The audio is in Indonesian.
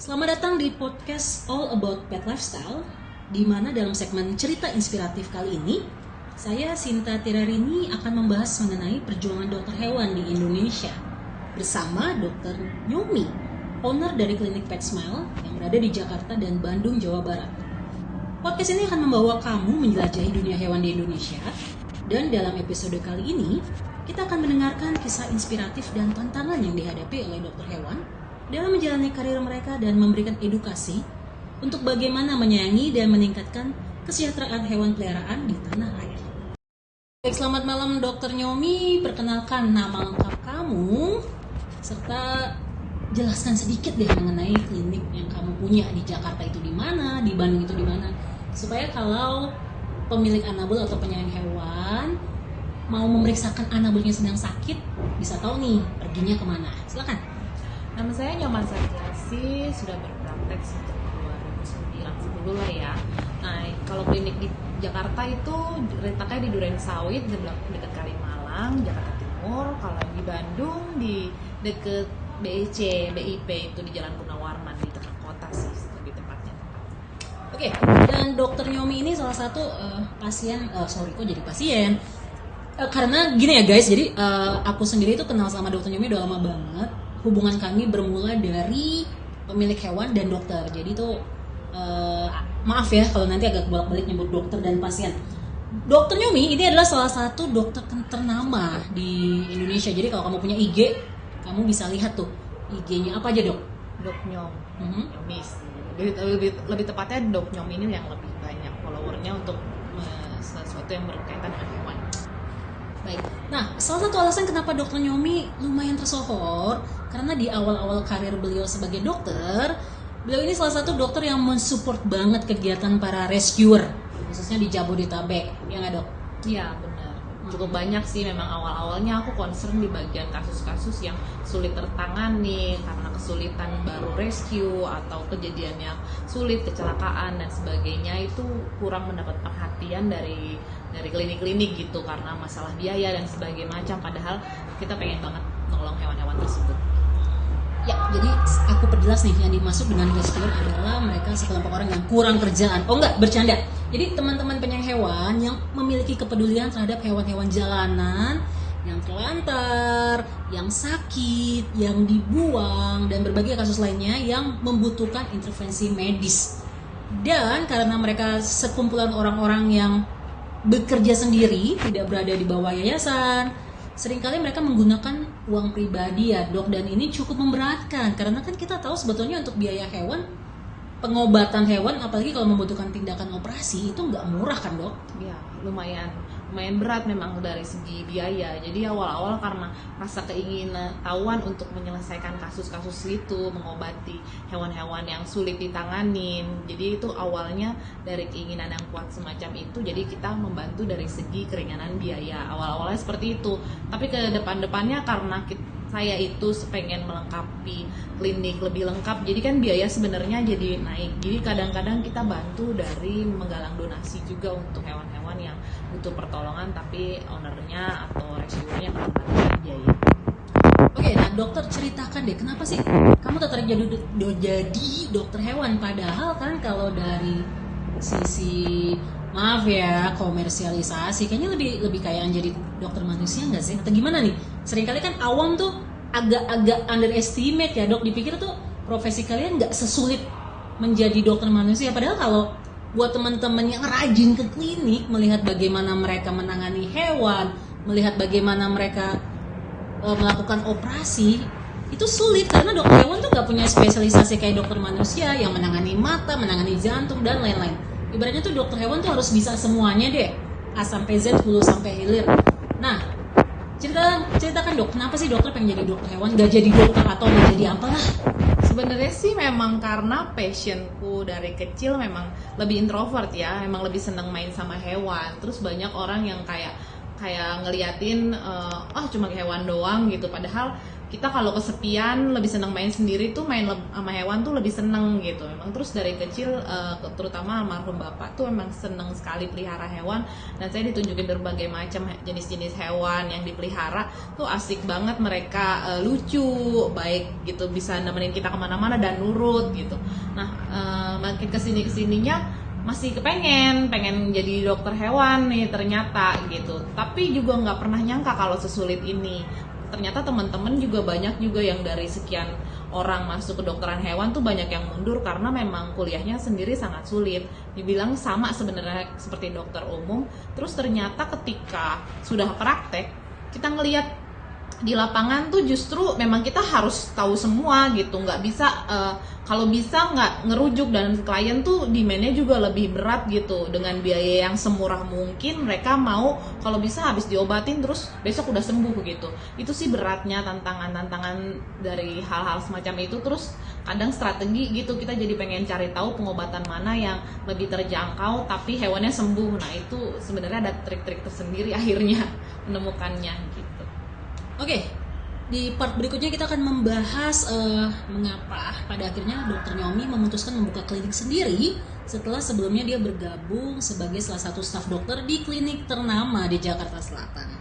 Selamat datang di podcast All About Pet Lifestyle, di mana dalam segmen cerita inspiratif kali ini, saya Sinta Tirarini akan membahas mengenai perjuangan dokter hewan di Indonesia bersama Dr. Nyomi, owner dari klinik Pet Smile yang berada di Jakarta dan Bandung, Jawa Barat. Podcast ini akan membawa kamu menjelajahi dunia hewan di Indonesia, dan dalam episode kali ini, kita akan mendengarkan kisah inspiratif dan tantangan yang dihadapi oleh dokter hewan dalam menjalani karir mereka dan memberikan edukasi untuk bagaimana menyayangi dan meningkatkan kesejahteraan hewan peliharaan di tanah air. Baik, selamat malam Dr. Nyomi, perkenalkan nama lengkap kamu serta jelaskan sedikit deh mengenai klinik yang kamu punya di Jakarta itu di mana, di Bandung itu di mana, supaya kalau pemilik anabul atau penyayang hewan mau memeriksakan anabulnya sedang sakit bisa tahu nih perginya kemana. Silakan. Nama saya Nyoman Satyasi, sudah berpraktek sejak 2009 lah ya. Nah, kalau klinik di Jakarta itu letaknya di Duren Sawit, dekat Kalimalang, Jakarta Timur. Kalau di Bandung di dekat BIP itu di Jalan Gunawarman, di tengah kota sih lebih tepatnya. Oke, dan Dokter Nyomi ini salah satu pasien, kok jadi pasien? Karena gini ya guys, jadi aku sendiri itu kenal sama Dokter Nyomi udah lama banget. Hubungan kami bermula dari pemilik hewan dan dokter. Jadi itu maaf ya kalau nanti agak bolak-balik nyebut dokter dan pasien. Dokter Nyomi ini adalah salah satu dokter ternama di Indonesia. Jadi kalau kamu punya IG, kamu bisa lihat tuh IG-nya apa aja, Dok? Dok Nyom, Nyomis. Lebih tepatnya Dok Nyom ini yang lebih banyak followernya untuk sesuatu yang berkaitan dengan hewan. Baik. Nah, salah satu alasan kenapa Dokter Nyomi lumayan tersohor karena di awal-awal karir beliau sebagai dokter, beliau ini salah satu dokter yang mensupport banget kegiatan para rescuer, khususnya di Jabodetabek, ya nggak, Dok? Iya, benar. Cukup banyak sih memang awal-awalnya aku concern di bagian kasus-kasus yang sulit tertangani karena kesulitan baru rescue atau kejadian yang sulit, kecelakaan dan sebagainya, itu kurang mendapat perhatian dari klinik-klinik gitu karena masalah biaya dan sebagainya macam, padahal kita pengen banget nolong hewan-hewan tersebut. Ya, jadi aku perjelas nih, yang dimaksud dengan rescuer adalah mereka sekelompok orang yang kurang kerjaan. Oh enggak, bercanda. Jadi teman-teman penyayang hewan yang memiliki kepedulian terhadap hewan-hewan jalanan yang terlantar, yang sakit, yang dibuang, dan berbagai kasus lainnya yang membutuhkan intervensi medis. Dan karena mereka sekumpulan orang-orang yang bekerja sendiri, tidak berada di bawah yayasan, seringkali mereka menggunakan uang pribadi ya, Dok, dan ini cukup memberatkan karena kan kita tahu sebetulnya untuk biaya hewan, pengobatan hewan apalagi kalau membutuhkan tindakan operasi itu nggak murah kan, Dok? Ya, lumayan berat memang dari segi biaya. Jadi awal-awal karena rasa keinginan tahuan untuk menyelesaikan kasus-kasus itu, mengobati hewan-hewan yang sulit ditanganin. Jadi itu awalnya dari keinginan yang kuat semacam itu. Jadi kita membantu dari segi keringanan biaya. Awal-awalnya seperti itu. Tapi ke depan-depannya karena saya itu pengen melengkapi klinik lebih lengkap, jadi kan biaya sebenarnya jadi naik. Jadi kadang-kadang kita bantu dari menggalang donasi juga untuk hewan-hewan yang butuh pertolongan tapi ownernya atau rescuernya kadang-kadang biaya. Oke, nah dokter ceritakan deh kenapa sih kamu tertarik jadi dokter hewan, padahal kan kalau dari sisi maaf ya komersialisasi kayaknya lebih kayak jadi dokter manusia nggak sih, atau gimana nih? Seringkali kan awam tuh agak underestimate ya, Dok, dipikir tuh profesi kalian nggak sesulit menjadi dokter manusia, padahal kalau buat teman-teman yang rajin ke klinik melihat bagaimana mereka menangani hewan, melihat bagaimana mereka melakukan operasi, itu sulit karena dokter hewan tuh nggak punya spesialisasi kayak dokter manusia yang menangani mata, menangani jantung dan lain-lain. Ibaratnya tuh dokter hewan tuh harus bisa semuanya deh, A sampai Z, hulu sampai hilir. Nah, ceritakan, Dok, kenapa sih dokter pengen jadi dokter hewan, gak jadi dokter atau gak jadi apalah? Sebenarnya sih memang karena passionku dari kecil memang lebih introvert ya, memang lebih seneng main sama hewan. Terus banyak orang yang kayak ngeliatin cuma hewan doang gitu, padahal kita kalau kesepian lebih senang main sendiri tuh, main sama hewan tuh lebih seneng gitu. Memang terus dari kecil terutama almarhum bapak tuh emang seneng sekali pelihara hewan, dan saya ditunjukin berbagai macam jenis-jenis hewan yang dipelihara tuh asik banget, mereka lucu, baik gitu, bisa nemenin kita kemana-mana dan nurut gitu. Nah makin kesininya masih pengen jadi dokter hewan nih ternyata gitu, tapi juga nggak pernah nyangka kalau sesulit ini. Ternyata teman-teman juga banyak juga yang dari sekian orang masuk ke kedokteran hewan tuh banyak yang mundur karena memang kuliahnya sendiri sangat sulit. Dibilang sama sebenarnya seperti dokter umum, terus ternyata ketika sudah praktek kita ngelihat di lapangan tuh justru memang kita harus tahu semua gitu, nggak bisa kalau bisa nggak ngerujuk, dan klien tuh demandnya juga lebih berat gitu. Dengan biaya yang semurah mungkin mereka mau kalau bisa habis diobatin terus besok udah sembuh gitu. Itu sih beratnya, tantangan dari hal-hal semacam itu. Terus kadang strategi gitu, kita jadi pengen cari tahu pengobatan mana yang lebih terjangkau tapi hewannya sembuh. Nah itu sebenarnya ada trik-trik tersendiri akhirnya menemukannya gitu. Oke, di part berikutnya kita akan membahas mengapa pada akhirnya Dokter Nyomi memutuskan membuka klinik sendiri setelah sebelumnya dia bergabung sebagai salah satu staf dokter di klinik ternama di Jakarta Selatan.